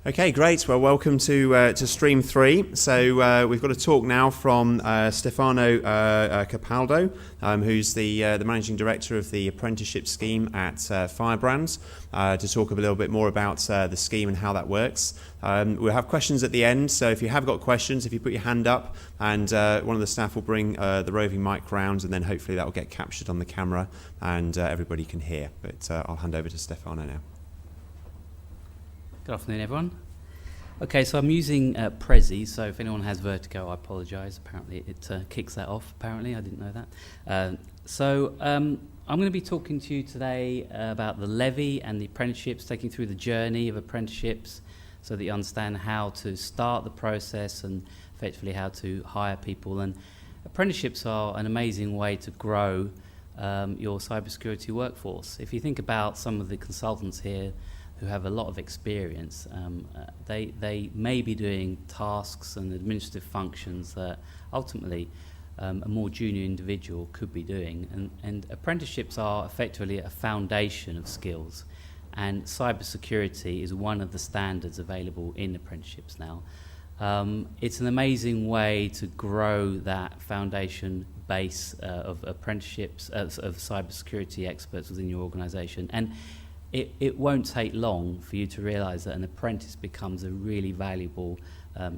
Okay, great. Well, welcome to Stream 3. So we've got a talk now from Stefano Capaldo, who's the Managing Director of the Apprenticeship Scheme at Firebrand, to talk a little bit more about the scheme and how that works. We'll have questions at the end, so if you have got questions, if you put your hand up, and one of the staff will bring the roving mic round, and then hopefully that will get captured on the camera and everybody can hear. But I'll hand over to Stefano now. Good afternoon, everyone. Okay, so I'm using Prezi, so if anyone has vertigo, I apologise. Apparently it kicks that off, apparently. I didn't know that. I'm going to be talking to you today about the levy and the apprenticeships, taking through the journey of apprenticeships so that you understand how to start the process and effectively how to hire people. And apprenticeships are an amazing way to grow your cybersecurity workforce. If you think about some of the consultants here who have a lot of experience, they may be doing tasks and administrative functions that ultimately a more junior individual could be doing. And apprenticeships are effectively a foundation of skills. And cybersecurity is one of the standards available in apprenticeships now. It's an amazing way to grow that foundation base of apprenticeships, of cybersecurity experts within your organisation. And it won't take long for you to realise that an apprentice becomes a really valuable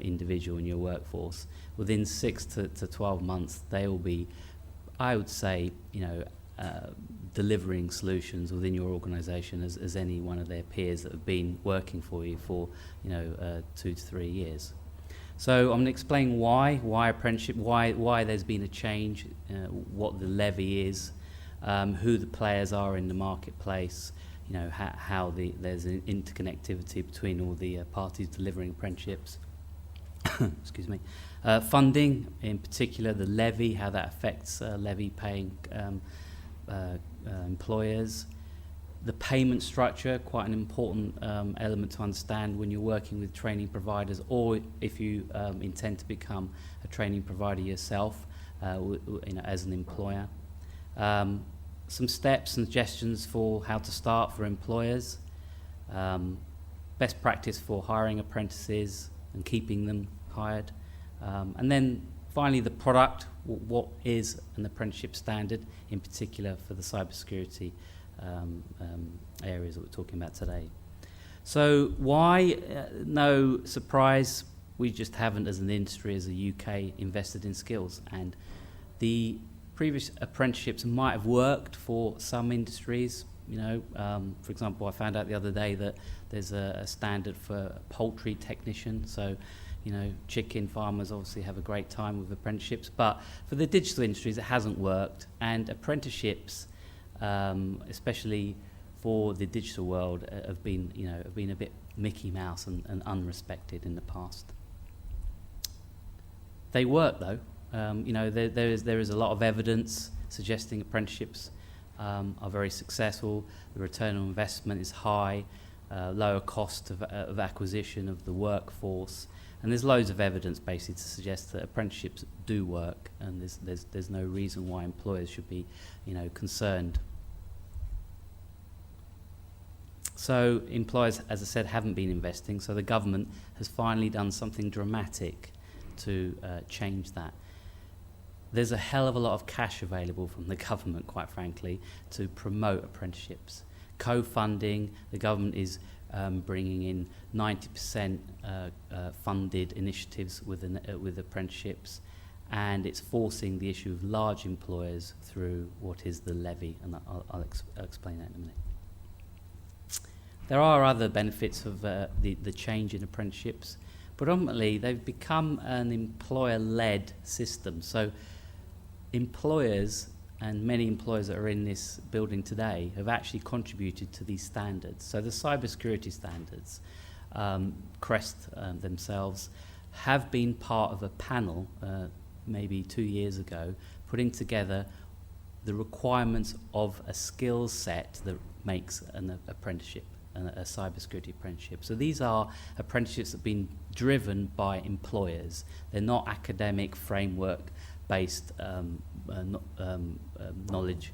individual in your workforce. Within 6 to 12 months, they will be, I would say, delivering solutions within your organisation as any one of their peers that have been working for you for 2 to 3 years. So I'm going to explain why apprenticeship, why there's been a change, what the levy is, who the players are in the marketplace, how there's an interconnectivity between all the parties delivering apprenticeships. Excuse me. Funding, in particular, the levy, how that affects levy-paying employers. The payment structure, quite an important element to understand when you're working with training providers, or if you intend to become a training provider yourself, as an employer. Some steps and suggestions for how to start for employers, best practice for hiring apprentices and keeping them hired, and then finally the product, what is an apprenticeship standard, in particular for the cybersecurity areas that we're talking about today. So why? No surprise, we just haven't as an industry, as a UK, invested in skills, and the previous apprenticeships might have worked for some industries. For example, I found out the other day that there's a standard for a poultry technician. So, chicken farmers obviously have a great time with apprenticeships. But for the digital industries, it hasn't worked. And apprenticeships, especially for the digital world, have been a bit Mickey Mouse and unrespected in the past. They work though. There is a lot of evidence suggesting apprenticeships are very successful. The return on investment is high, lower cost of acquisition of the workforce, and there's loads of evidence basically to suggest that apprenticeships do work, and there's no reason why employers should be concerned. So employers, as I said, haven't been investing, so the government has finally done something dramatic to change that. There's a hell of a lot of cash available from the government, quite frankly, to promote apprenticeships. Co-funding, the government is bringing in 90% funded initiatives with apprenticeships, and it's forcing the issue of large employers through what is the levy, and I'll explain that in a minute. There are other benefits of the change in apprenticeships. Predominantly, they've become an employer-led system. So employers, and many employers that are in this building today, have actually contributed to these standards. So the cybersecurity standards, CREST themselves, have been part of a panel maybe 2 years ago, putting together the requirements of a skill set that makes an apprenticeship, a cybersecurity apprenticeship. So these are apprenticeships that have been driven by employers. They're not academic framework-based knowledge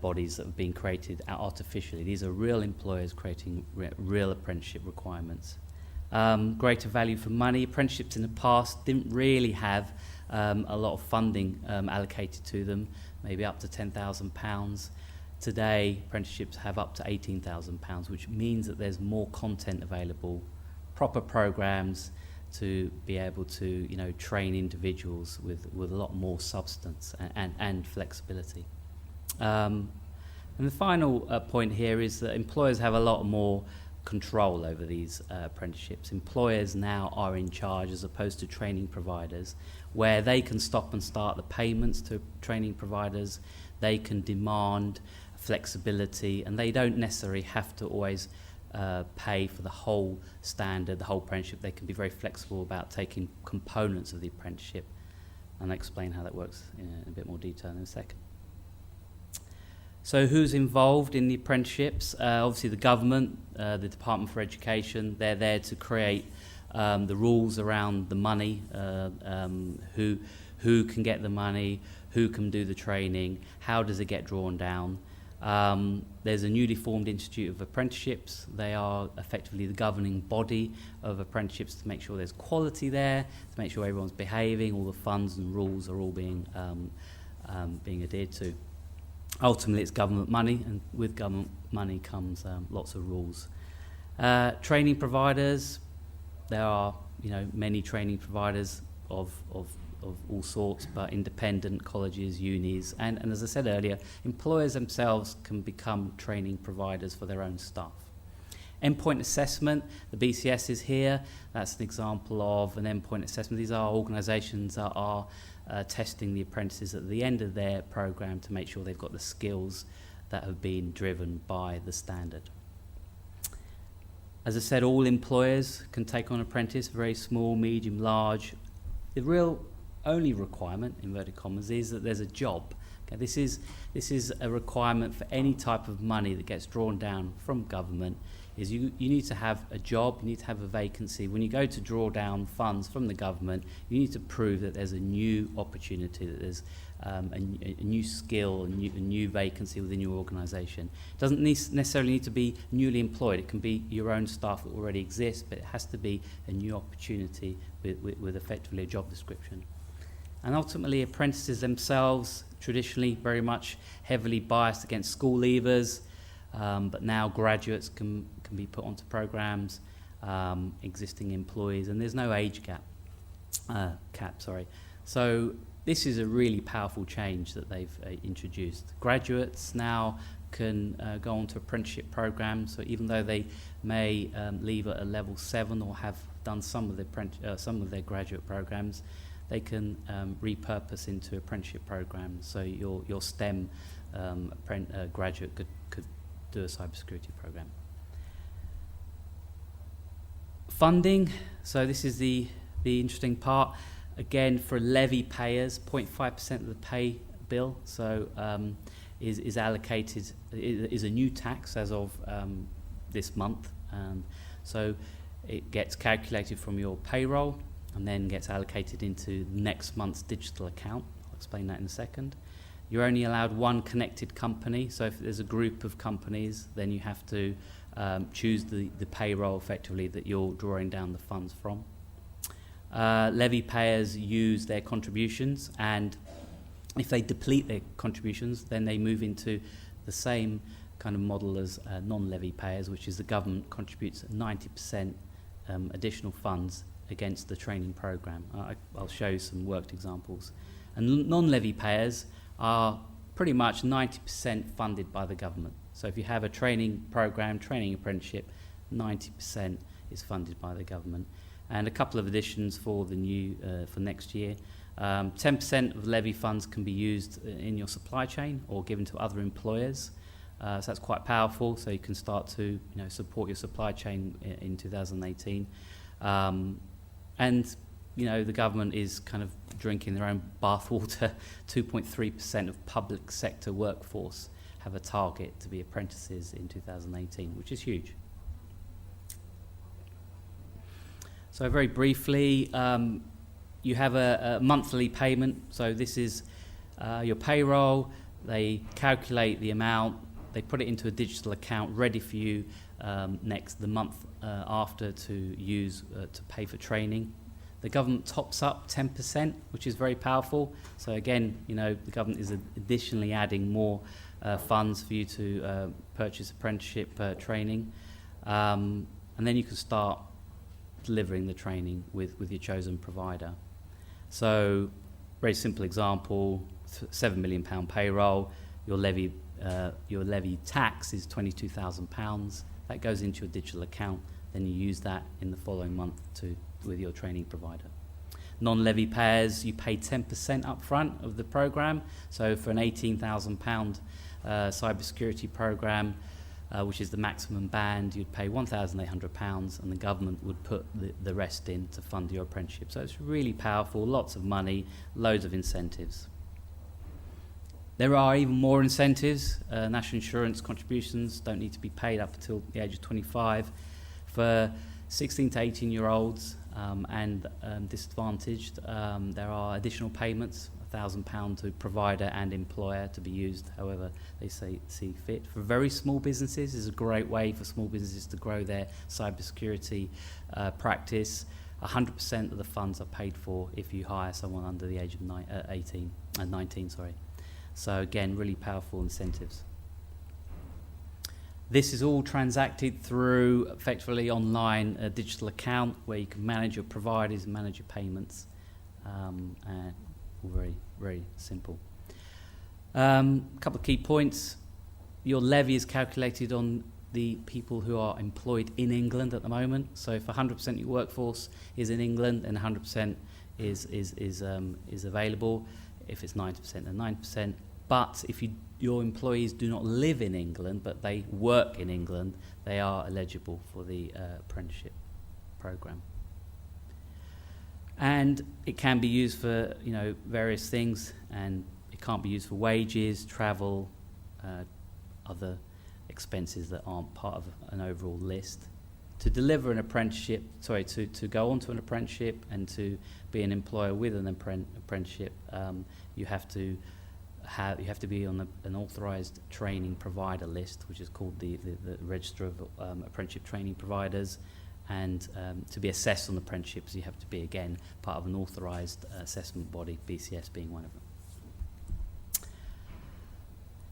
bodies that have been created artificially. These are real employers creating real apprenticeship requirements. greater value for money. Apprenticeships in the past didn't really have a lot of funding allocated to them, maybe up to £10,000. Today, apprenticeships have up to £18,000, which means that there's more content available, proper programs to be able to, train individuals with a lot more substance and flexibility. And the final point here is that employers have a lot more control over these apprenticeships. Employers now are in charge as opposed to training providers, where they can stop and start the payments to training providers, they can demand flexibility, and they don't necessarily have to always pay for the whole standard, the whole apprenticeship. They can be very flexible about taking components of the apprenticeship, and I'll explain how that works in a bit more detail in a second. So who's involved in the apprenticeships? Obviously the government, the Department for Education. They're there to create the rules around the money, who can get the money, who can do the training, how does it get drawn down. There's a newly formed Institute of Apprenticeships. They are effectively the governing body of apprenticeships to make sure there's quality there, to make sure everyone's behaving, all the funds and rules are all being adhered to. Ultimately, it's government money, and with government money comes lots of rules. Training providers, there are many training providers of all sorts, but independent colleges, unis, and as I said earlier, employers themselves can become training providers for their own staff. Endpoint assessment, the BCS is here. That's an example of an endpoint assessment. These are organisations that are testing the apprentices at the end of their programme to make sure they've got the skills that have been driven by the standard. As I said, all employers can take on an apprentice, very small, medium, large. The real only requirement, inverted commas, is that there's a job. Okay, this is a requirement for any type of money that gets drawn down from government. Is you need to have a job, you need to have a vacancy. When you go to draw down funds from the government, you need to prove that there's a new opportunity, that there's a new skill, a new vacancy within your organisation. It doesn't necessarily need to be newly employed. It can be your own staff that already exist, but it has to be a new opportunity with effectively a job description. And ultimately, apprentices themselves, traditionally very much heavily biased against school leavers, but now graduates can be put onto programs, existing employees, and there's no age cap. So this is a really powerful change that they've introduced. Graduates now can go onto apprenticeship programs, so even though they may leave at a level 7 or have done some of their graduate programs, they can repurpose into apprenticeship programs. So your STEM graduate could do a cybersecurity program. Funding, so this is the interesting part. Again, for levy payers, 0.5% of the pay bill, so is allocated, is a new tax as of this month. So it gets calculated from your payroll and then gets allocated into next month's digital account. I'll explain that in a second. You're only allowed one connected company, so if there's a group of companies, then you have to choose the payroll effectively that you're drawing down the funds from. Levy payers use their contributions, and if they deplete their contributions, then they move into the same kind of model as non-levy payers, which is the government contributes 90% additional funds against the training program. I'll show you some worked examples. And non-levy payers are pretty much 90% funded by the government. So if you have a training program, training apprenticeship, 90% is funded by the government. And a couple of additions for the new for next year. 10% of levy funds can be used in your supply chain or given to other employers. So that's quite powerful. So you can start to support your supply chain in 2018. And the government is kind of drinking their own bathwater. 2.3% of public sector workforce have a target to be apprentices in 2018, which is huge. So very briefly, you have a monthly payment. So this is your payroll. They calculate the amount. They put it into a digital account ready for you the month after to use to pay for training. The government tops up 10%, which is very powerful. So again, the government is additionally adding more funds for you to purchase apprenticeship training. And then you can start delivering the training with your chosen provider. So, very simple example, £7 million payroll, your levy tax is £22,000. That goes into your digital account. Then you use that in the following month with your training provider. Non-levy payers, you pay 10% up front of the program. So for an £18,000 cybersecurity program, which is the maximum band, you'd pay £1,800, and the government would put the rest in to fund your apprenticeship. So it's really powerful, lots of money, loads of incentives. There are even more incentives. National insurance contributions don't need to be paid up until the age of 25. For 16 to 18-year-olds and disadvantaged, there are additional payments, £1,000 to provider and employer, to be used however they see fit. For very small businesses, is a great way for small businesses to grow their cybersecurity practice. 100% of the funds are paid for if you hire someone under the age of 19. So again, really powerful incentives. This is all transacted through effectively online digital account where you can manage your providers and manage your payments. All very, very simple. A couple of key points. Your levy is calculated on the people who are employed in England at the moment. So if 100% of your workforce is in England, then 100% is available. If it's 90%, then 9%. But if your employees do not live in England, but they work in England, they are eligible for the apprenticeship program. And it can be used for various things, and it can't be used for wages, travel, other expenses that aren't part of an overall list. To deliver an apprenticeship, to go on to an apprenticeship and to be an employer with an apprenticeship, you have to be on an authorised training provider list, which is called the Register of Apprenticeship Training Providers. And to be assessed on apprenticeships, you have to be, again, part of an authorised assessment body, BCS being one of them.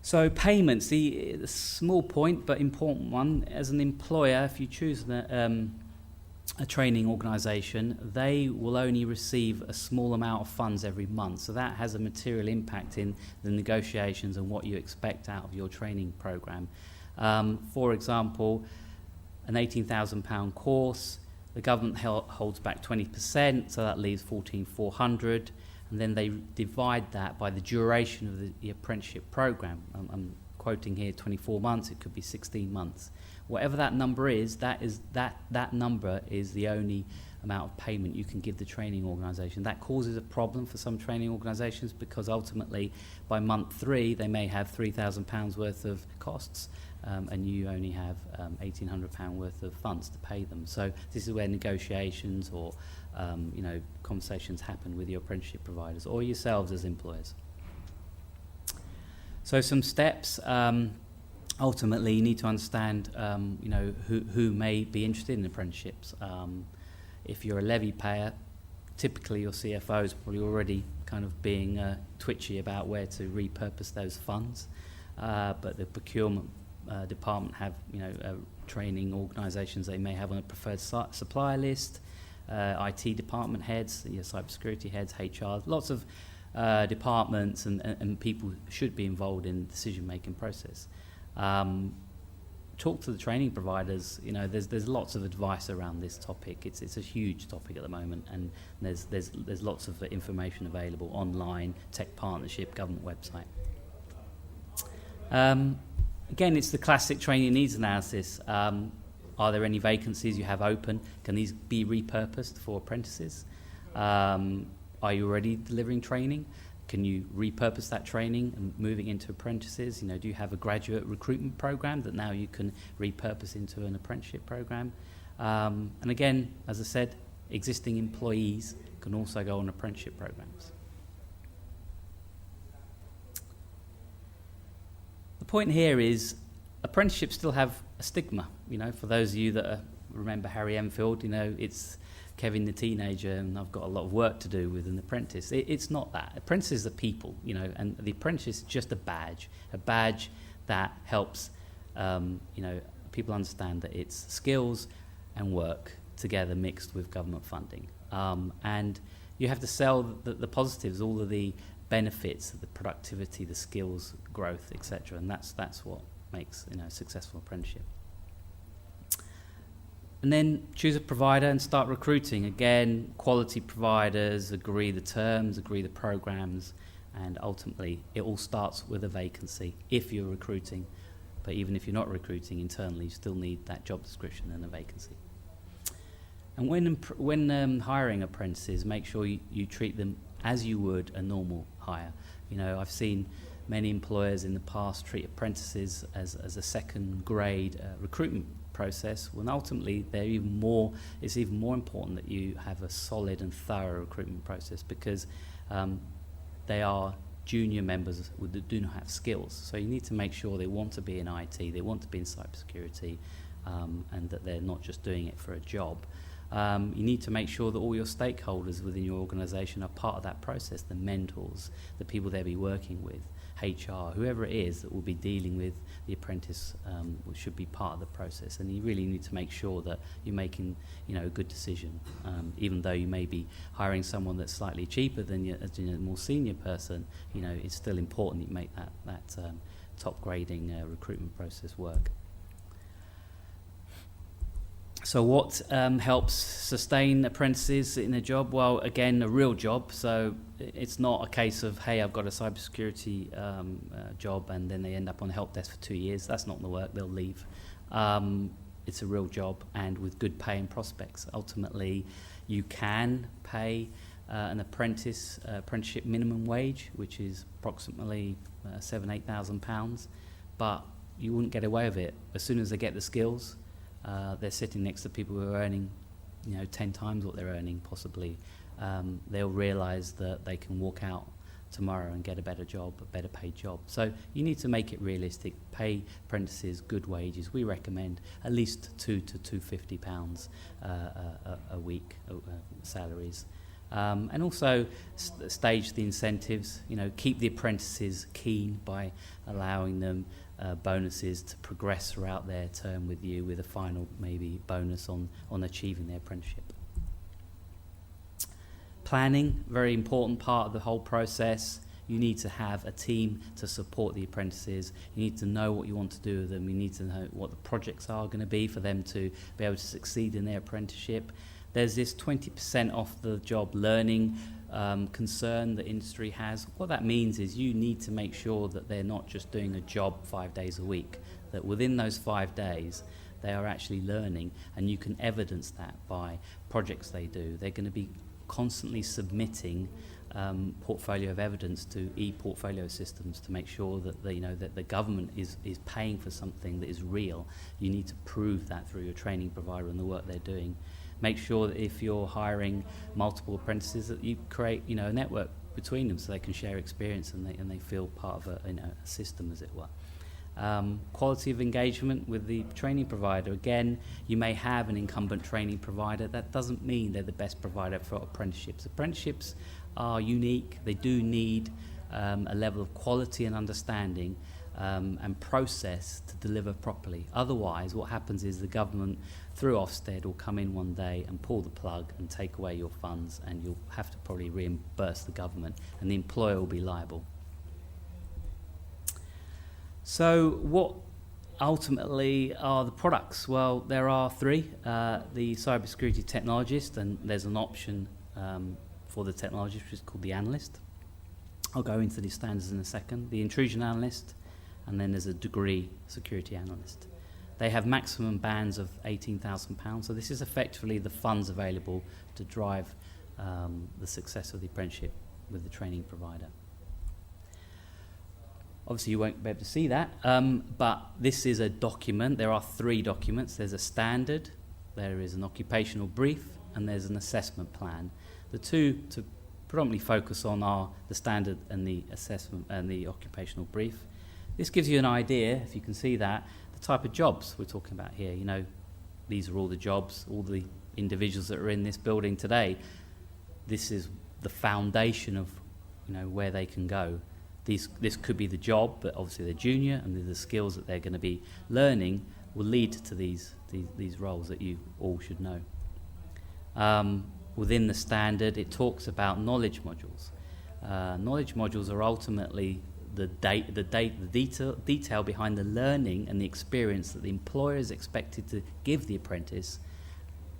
So payments, the small point but important one. As an employer, if you choose a training organisation, they will only receive a small amount of funds every month. So that has a material impact in the negotiations and what you expect out of your training programme. For example, an £18,000 course, the government holds back 20%, so that leaves £14,400, and then they divide that by the duration of the apprenticeship programme. I'm quoting here 24 months, it could be 16 months. Whatever that number is, that number is the only amount of payment you can give the training organisation. That causes a problem for some training organisations because ultimately by month 3 they may have £3,000 worth of costs, and you only have £1,800 worth of funds to pay them. So this is where negotiations or conversations happen with your apprenticeship providers or yourselves as employers. So some steps. Ultimately, you need to understand who may be interested in apprenticeships. If you're a levy payer, typically your CFO is probably already kind of being twitchy about where to repurpose those funds. But the procurement department have training organisations they may have on a preferred supplier list. IT department heads, your cybersecurity heads, HR, lots of departments and people should be involved in the decision-making process. Talk to the training providers. There's lots of advice around this topic. It's a huge topic at the moment, and there's lots of information available online, tech partnership, government website. Again, it's the classic training needs analysis. Are there any vacancies you have open? Can these be repurposed for apprentices? Are you already delivering training? Can you repurpose that training and moving into apprentices? Do you have a graduate recruitment program that now you can repurpose into an apprenticeship program? And again, as I said, existing employees can also go on apprenticeship programs. The point here is apprenticeships still have a stigma. for those of you that remember Harry Enfield, it's Kevin the teenager and I've got a lot of work to do with an apprentice. It's not that. Apprentices are people, and the apprentice is just a badge that helps, people understand that it's skills and work together mixed with government funding. And you have to sell the positives, all of the benefits, the productivity, the skills, growth, etc. And that's what makes a successful apprenticeship. And then choose a provider and start recruiting. Again, quality providers, agree the terms, agree the programs, and ultimately it all starts with a vacancy if you're recruiting. But even if you're not recruiting internally, you still need that job description and a vacancy. And when hiring apprentices, make sure you treat them as you would a normal hire. I've seen many employers in the past treat apprentices as a second grade recruitment process, when ultimately it's even more important that you have a solid and thorough recruitment process, because they are junior members that do not have skills. So you need to make sure they want to be in IT, they want to be in cybersecurity, and that they're not just doing it for a job. You need to make sure that all your stakeholders within your organisation are part of that process, the mentors, the people they'll be working with, HR, whoever it is that will be dealing with the apprentice should be part of the process. And you really need to make sure that you're making a good decision. Even though you may be hiring someone that's slightly cheaper than a more senior person, it's still important that you make that top grading recruitment process work. So what helps sustain apprentices in a job? Well, again, a real job. So it's not a case of, hey, I've got a cybersecurity job and then they end up on the help desk for 2 years. That's not going to work. They'll leave. It's a real job and with good pay and prospects. Ultimately, you can pay an apprenticeship minimum wage, which is approximately £7,000-8,000, but you wouldn't get away with it. As soon as they get the skills, they're sitting next to people who are earning, 10 times what they're earning, possibly. They'll realise that they can walk out tomorrow and get a better job, a better paid job. So you need to make it realistic. Pay apprentices good wages. We recommend at least £2 to £250 a week salaries. And also stage the incentives. Keep the apprentices keen by allowing them bonuses to progress throughout their term with you, with a final maybe bonus on achieving their apprenticeship. Planning, very important part of the whole process. You need to have a team to support the apprentices. You need to know what you want to do with them. You need to know what the projects are going to be for them to be able to succeed in their apprenticeship. There's this 20% off the job learning concern that industry has. What that means is you need to make sure that they're not just doing a job 5 days a week, that within those 5 days they are actually learning, and you can evidence that by projects they do. They're going to be constantly submitting portfolio of evidence to e-portfolio systems to make sure that that the government is paying for something that is real. You need to prove that through your training provider and the work they're doing. Make sure that if you're hiring multiple apprentices that you create a network between them so they can share experience and they feel part of a system, as it were. Quality of engagement with the training provider. Again, you may have an incumbent training provider. That doesn't mean they're the best provider for apprenticeships. Apprenticeships are unique. They do need a level of quality and understanding and process to deliver properly. Otherwise, what happens is the government, through Ofsted, will come in one day and pull the plug and take away your funds, and you'll have to probably reimburse the government, and the employer will be liable. So what ultimately are the products? Well, there are three. The cybersecurity technologist, and there's an option for the technologist, which is called the analyst. I'll go into the standards in a second. The intrusion analyst, and then there's a degree security analyst. They have maximum bands of £18,000, so this is effectively the funds available to drive the success of the apprenticeship with the training provider. Obviously you won't be able to see that, but this is a document. There are 3 documents. There's a standard, there is an occupational brief, and there's an assessment plan. The two to predominantly focus on are the standard and the assessment and the occupational brief. This gives you an idea, if you can see that. The type of jobs we're talking about here. You know, these are all the jobs, all the individuals that are in this building today. This is the foundation of, you know, where they can go. This could be the job, but obviously they're junior, and the skills that they're going to be learning will lead to these roles that you all should know. Within the standard, it talks about knowledge modules. Knowledge modules are ultimately the detail behind the learning and the experience that the employer is expected to give the apprentice,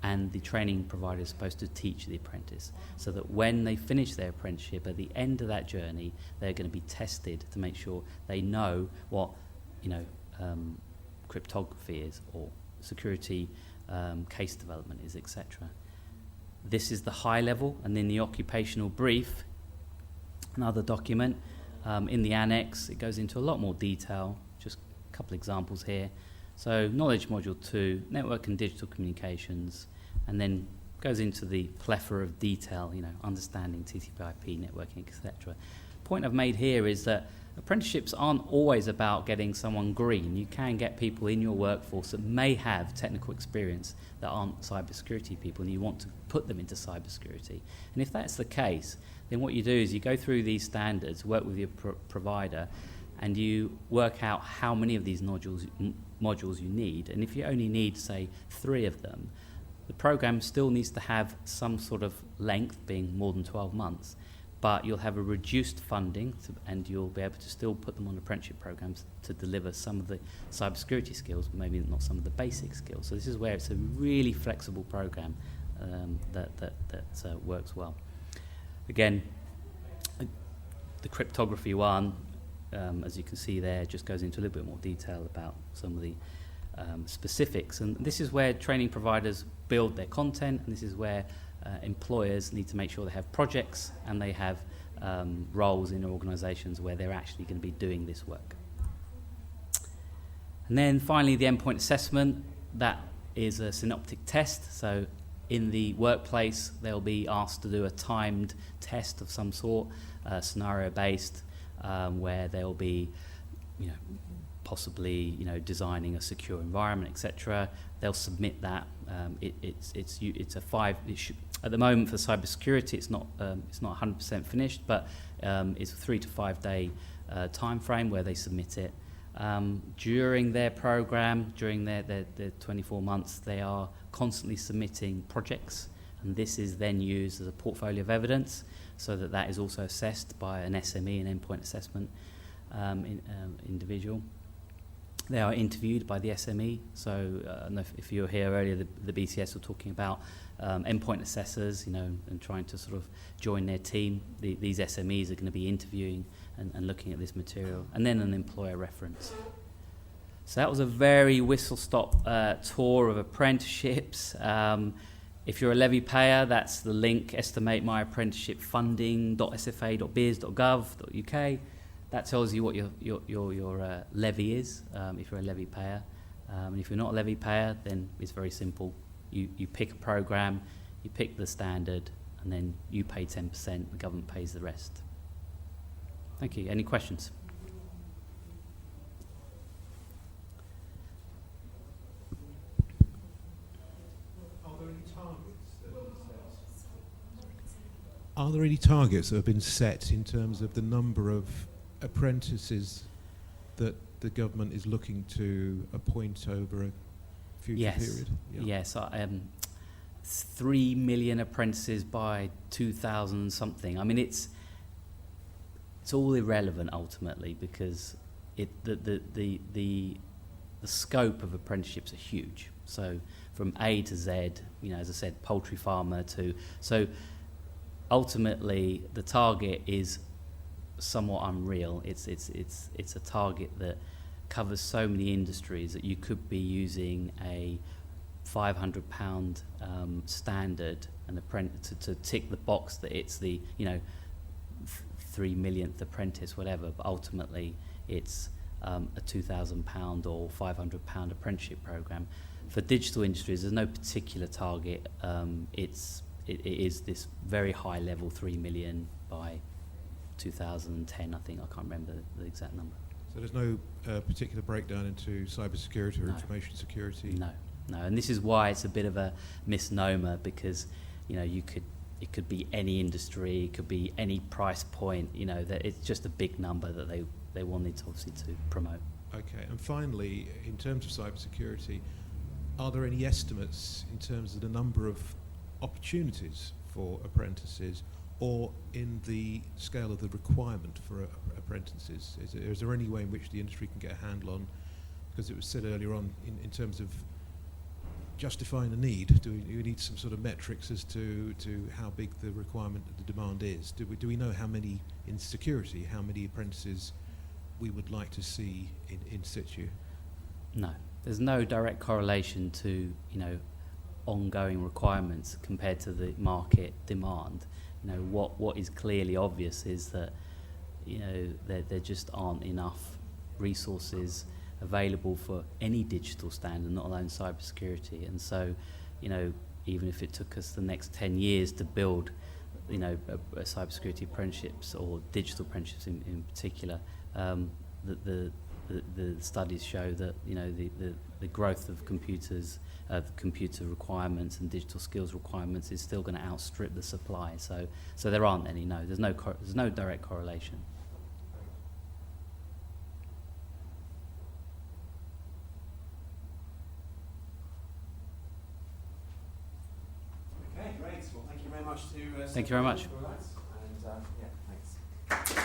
and the training provider is supposed to teach the apprentice, so that when they finish their apprenticeship, at the end of that journey, they're going to be tested to make sure they know what, you know, cryptography is, or security case development is, etc. This is the high level, and then the occupational brief, another document. In the annex, it goes into a lot more detail. Just a couple examples here. So knowledge module 2, network and digital communications, and then goes into the plethora of detail, you know, understanding TCP/IP, networking, etc. Point I've made here is that apprenticeships aren't always about getting someone green. You can get people in your workforce that may have technical experience that aren't cybersecurity people, and you want to put them into cybersecurity. And if that's the case, then what you do is you go through these standards, work with your provider, and you work out how many of these modules you need. And if you only need, say, 3 of them, the program still needs to have some sort of length, being more than 12 months, but you'll have a reduced funding, and you'll be able to still put them on apprenticeship programs to deliver some of the cybersecurity skills, maybe not some of the basic skills. So this is where it's a really flexible program that works well. Again, the cryptography one, as you can see there, just goes into a little bit more detail about some of the specifics. And this is where training providers build their content, and this is where employers need to make sure they have projects and they have roles in organisations where they're actually going to be doing this work. And then finally, the endpoint assessment. That is a synoptic test. So in the workplace, they'll be asked to do a timed test of some sort, scenario-based, where they'll be, you know, possibly, you know, designing a secure environment, etc. They'll submit that. It's a 5. At the moment for cybersecurity, it's not 100% finished, but it's a 3 to 5 day time frame where they submit it. During their program, during their 24 months, they are constantly submitting projects, and this is then used as a portfolio of evidence, so that is also assessed by an SME, an endpoint assessment individual. They are interviewed by the SME. So I don't know if you were here earlier, the BCS were talking about endpoint assessors, you know, and trying to sort of join their team. These SMEs are going to be interviewing and looking at this material, and then an employer reference. So that was a very whistle-stop tour of apprenticeships. If you're a levy payer, that's the link, estimatemyapprenticeshipfunding.sfa.biz.gov.uk. That tells you what your levy is, if you're a levy payer. And if you're not a levy payer, then it's very simple. You pick a program, you pick the standard, and then you pay 10%, the government pays the rest. Thank you. Any questions? Are there any targets that have been set in terms of the number of apprentices that the government is looking to appoint over a future period? Yes. 3 million apprentices by 2000 something. I mean, it's all irrelevant ultimately, because the scope of apprenticeships are huge. So from A to Z, you know, as I said, poultry farmer to so. Ultimately, the target is somewhat unreal. It's a target that covers so many industries that you could be using a £500 standard and to tick the box that it's the, you know, 3 millionth apprentice, whatever. But ultimately, it's a £2,000 or £500 apprenticeship program. For digital industries, there's no particular target. It is this very high level, 3 million by 2010, I think. I can't remember the exact number. So there's no particular breakdown into cybersecurity or No. information security? No, and this is why it's a bit of a misnomer, because it could be any industry, it could be any price point. That it's just a big number that they wanted to obviously to promote. Okay, and finally, in terms of cybersecurity, are there any estimates in terms of the number of opportunities for apprentices, or in the scale of the requirement for apprentices? Is there any way in which the industry can get a handle on, because it was said earlier on, in terms of justifying the need, do we need some sort of metrics as to how big the requirement, the demand is? Do we know how many in security, how many apprentices we would like to see in situ? No, there's no direct correlation to ongoing requirements compared to the market demand. What is clearly obvious is that there just aren't enough resources available for any digital standard, not alone cybersecurity. And so, even if it took us the next 10 years to build, a cybersecurity apprenticeships or digital apprenticeships in particular, the studies show that the growth of computers, computer requirements and digital skills requirements is still going to outstrip the supply. So there aren't any. No, there's no direct correlation. Okay, great. Well, thank you very much to Thank you very much. for that. And yeah, thanks.